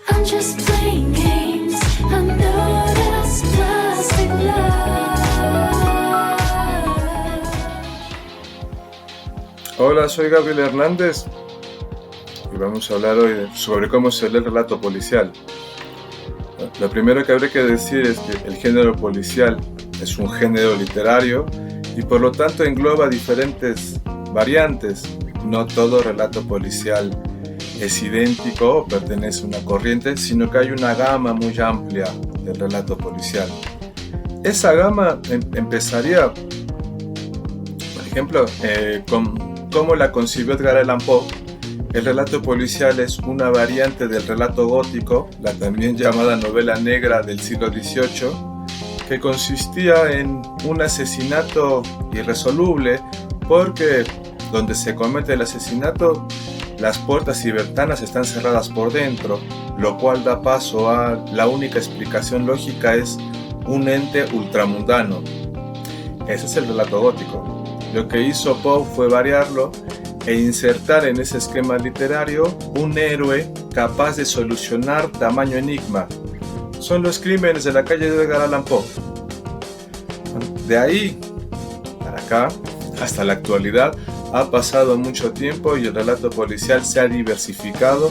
I'm just playing games. I know that's plastic love. Hola, soy Gabriel Hernández y vamos a hablar hoy sobre cómo se lee el relato policial. Lo primero que habría que decir es que el género policial es un género literario y por lo tanto engloba diferentes variantes. No todo relato policial es idéntico o pertenece a una corriente, sino que hay una gama muy amplia del relato policial. Esa gama empezaría, por ejemplo, con cómo la concibió Edgar Allan Poe. El relato policial es una variante del relato gótico, la también llamada novela negra del siglo XVIII, que consistía en un asesinato irresoluble porque donde se comete el asesinato las puertas y ventanas están cerradas por dentro, lo cual da paso a la única explicación lógica es un ente ultramundano. Ese es el relato gótico. Lo que hizo Poe fue variarlo e insertar en ese esquema literario un héroe capaz de solucionar tamaño enigma. Son los crímenes de la calle de Edgar Allan Poe. De ahí para acá, hasta la actualidad, ha pasado mucho tiempo y el relato policial se ha diversificado,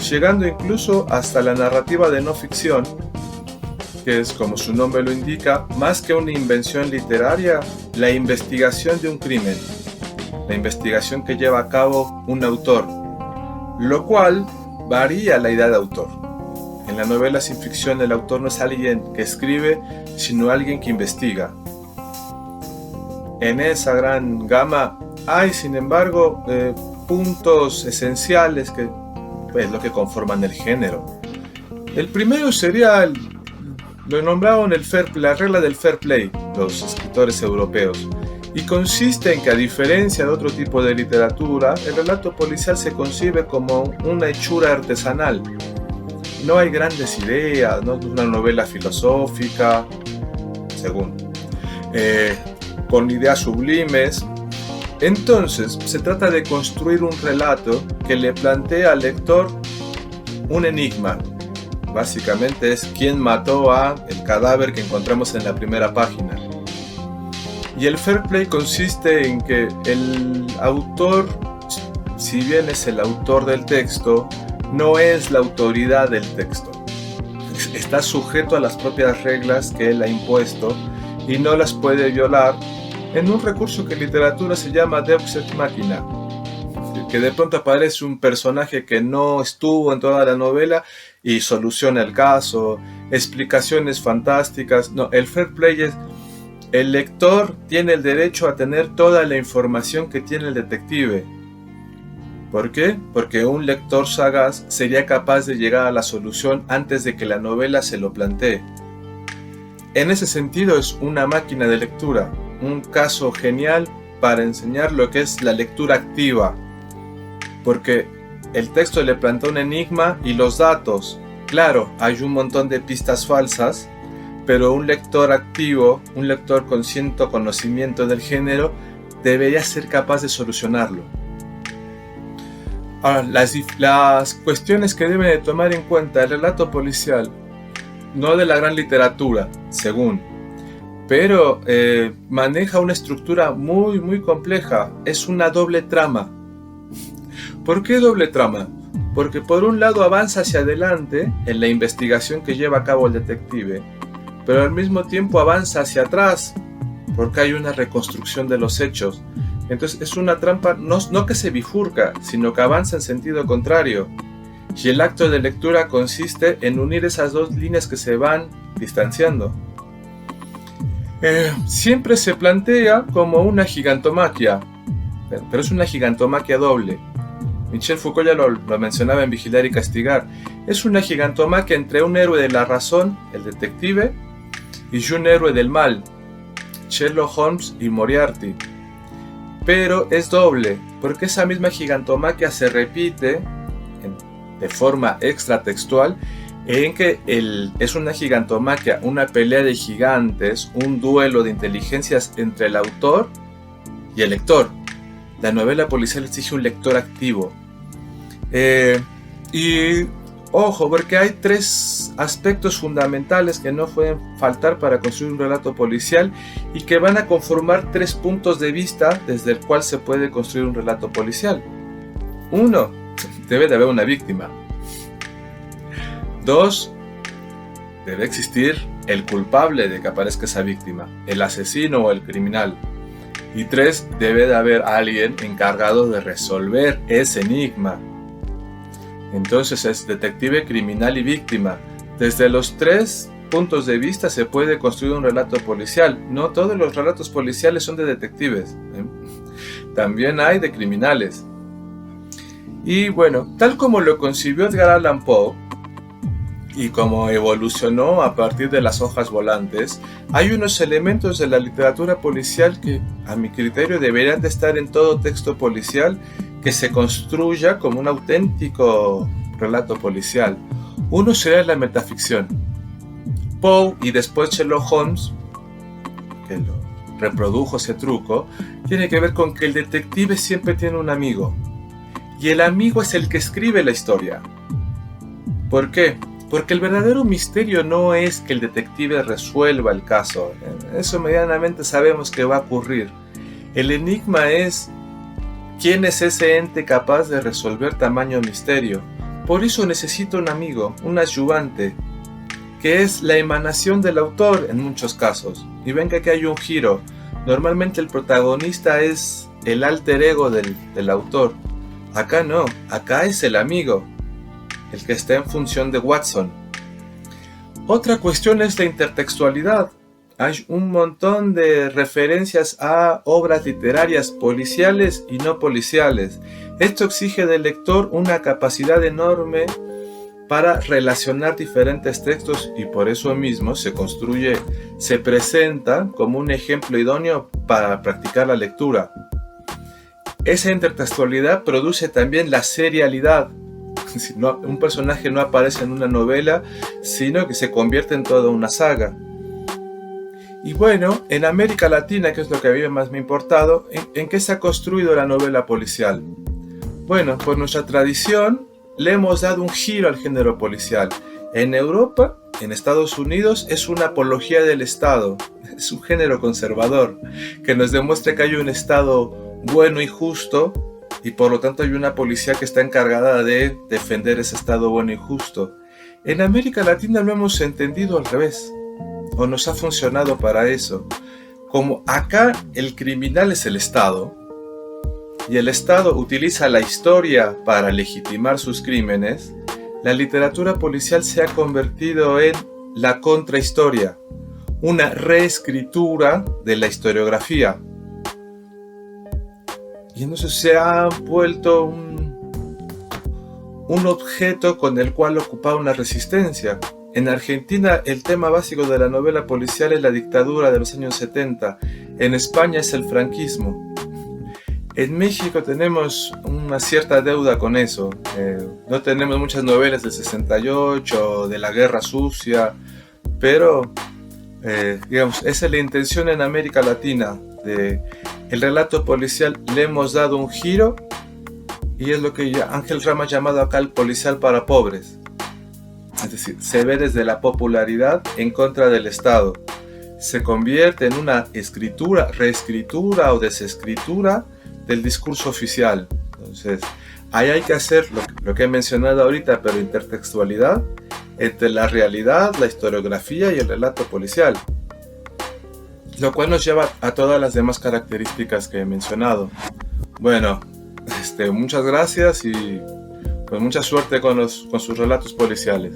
llegando incluso hasta la narrativa de no ficción, que es, como su nombre lo indica, más que una invención literaria, la investigación de un crimen, la investigación que lleva a cabo un autor, lo cual varía la idea de autor. En la novela sin ficción el autor no es alguien que escribe, sino alguien que investiga. En esa gran gama hay, sin embargo, puntos esenciales que es lo que conforman el género. El primero sería lo nombraron la regla del fair play, los escritores europeos, y consiste en que, a diferencia de otro tipo de literatura, el relato policial se concibe como una hechura artesanal. No hay grandes ideas, no es una novela filosófica, con ideas sublimes. Entonces, se trata de construir un relato que le plantea al lector un enigma. Básicamente es quién mató el cadáver que encontramos en la primera página. Y el fair play consiste en que el autor, si bien es el autor del texto, no es la autoridad del texto. Está sujeto a las propias reglas que él ha impuesto y no las puede violar en un recurso que en literatura se llama Deus ex machina, que de pronto aparece un personaje que no estuvo en toda la novela y soluciona el caso, explicaciones fantásticas. No, el fair play es el lector tiene el derecho a tener toda la información que tiene el detective. ¿Por qué? Porque un lector sagaz sería capaz de llegar a la solución antes de que la novela se lo plantee. En ese sentido es una máquina de lectura, un caso genial para enseñar lo que es la lectura activa, porque el texto le plantea un enigma y los datos. Claro, hay un montón de pistas falsas, pero un lector activo, un lector con cierto conocimiento del género, debería ser capaz de solucionarlo. Ahora, las cuestiones que debe de tomar en cuenta el relato policial, no de la gran literatura, pero maneja una estructura muy, muy compleja. Es una doble trama. ¿Por qué doble trama? Porque por un lado avanza hacia adelante en la investigación que lleva a cabo el detective, pero al mismo tiempo avanza hacia atrás porque hay una reconstrucción de los hechos. Entonces es una trampa no que se bifurca, sino que avanza en sentido contrario. Y el acto de lectura consiste en unir esas dos líneas que se van distanciando. Siempre se plantea como una gigantomaquia, pero es una gigantomaquia doble. Michel Foucault ya lo mencionaba en Vigilar y Castigar. Es una gigantomaquia entre un héroe de la razón, el detective, y un héroe del mal, Sherlock Holmes y Moriarty. Pero es doble, porque esa misma gigantomaquia se repite de forma extratextual, en que es una gigantomaquia, una pelea de gigantes, un duelo de inteligencias entre el autor y el lector. La novela policial exige un lector activo. Y Ojo, porque hay tres aspectos fundamentales que no pueden faltar para construir un relato policial y que van a conformar tres puntos de vista desde el cual se puede construir un relato policial. 1. Debe de haber una víctima. 2. Debe existir el culpable de que aparezca esa víctima, el asesino o el criminal. Y 3. Debe de haber alguien encargado de resolver ese enigma. Entonces es detective, criminal y víctima. Desde los tres puntos de vista se puede construir un relato policial. No todos los relatos policiales son de detectives, ¿eh? También hay de criminales. Y bueno, tal como lo concibió Edgar Allan Poe y como evolucionó a partir de las hojas volantes, hay unos elementos de la literatura policial que, a mi criterio, deberían de estar en todo texto policial que se construya como un auténtico relato policial. Uno sería la metaficción. Poe y después Sherlock Holmes, que lo reprodujo ese truco, tiene que ver con que el detective siempre tiene un amigo. Y el amigo es el que escribe la historia. ¿Por qué? Porque el verdadero misterio no es que el detective resuelva el caso. Eso medianamente sabemos que va a ocurrir. El enigma es ¿quién es ese ente capaz de resolver tamaño misterio? Por eso necesita un amigo, un ayudante, que es la emanación del autor en muchos casos. Y ven que aquí hay un giro. Normalmente el protagonista es el alter ego del autor. Acá no, acá es el amigo, el que está en función de Watson. Otra cuestión es la intertextualidad. Hay un montón de referencias a obras literarias policiales y no policiales. Esto exige del lector una capacidad enorme para relacionar diferentes textos y por eso mismo se presenta como un ejemplo idóneo para practicar la lectura. Esa intertextualidad produce también la serialidad. Un personaje no aparece en una novela, sino que se convierte en toda una saga. Y bueno, en América Latina, que es lo que a mí más me ha importado, ¿en qué se ha construido la novela policial? Bueno, por nuestra tradición le hemos dado un giro al género policial. En Europa, en Estados Unidos, es una apología del Estado. Es un género conservador que nos demuestra que hay un Estado bueno y justo y por lo tanto hay una policía que está encargada de defender ese Estado bueno y justo. En América Latina lo hemos entendido al revés, o nos ha funcionado para eso. Como acá el criminal es el Estado y el Estado utiliza la historia para legitimar sus crímenes, la literatura policial se ha convertido en la contrahistoria, una reescritura de la historiografía. Y entonces se ha vuelto un objeto con el cual ocupar una resistencia. En Argentina el tema básico de la novela policial es la dictadura de los años 70. En España es el franquismo. En México tenemos una cierta deuda con eso. No tenemos muchas novelas del 68, de la Guerra Sucia, pero digamos, esa es la intención en América Latina. El relato policial le hemos dado un giro y es lo que Ángel Rama ha llamado acá el policial para pobres. Es decir, se ve desde la popularidad en contra del Estado. Se convierte en una escritura, reescritura o desescritura del discurso oficial. Entonces, ahí hay que hacer lo que he mencionado ahorita, pero intertextualidad entre la realidad, la historiografía y el relato policial. Lo cual nos lleva a todas las demás características que he mencionado. Bueno, muchas gracias y pues mucha suerte con sus relatos policiales.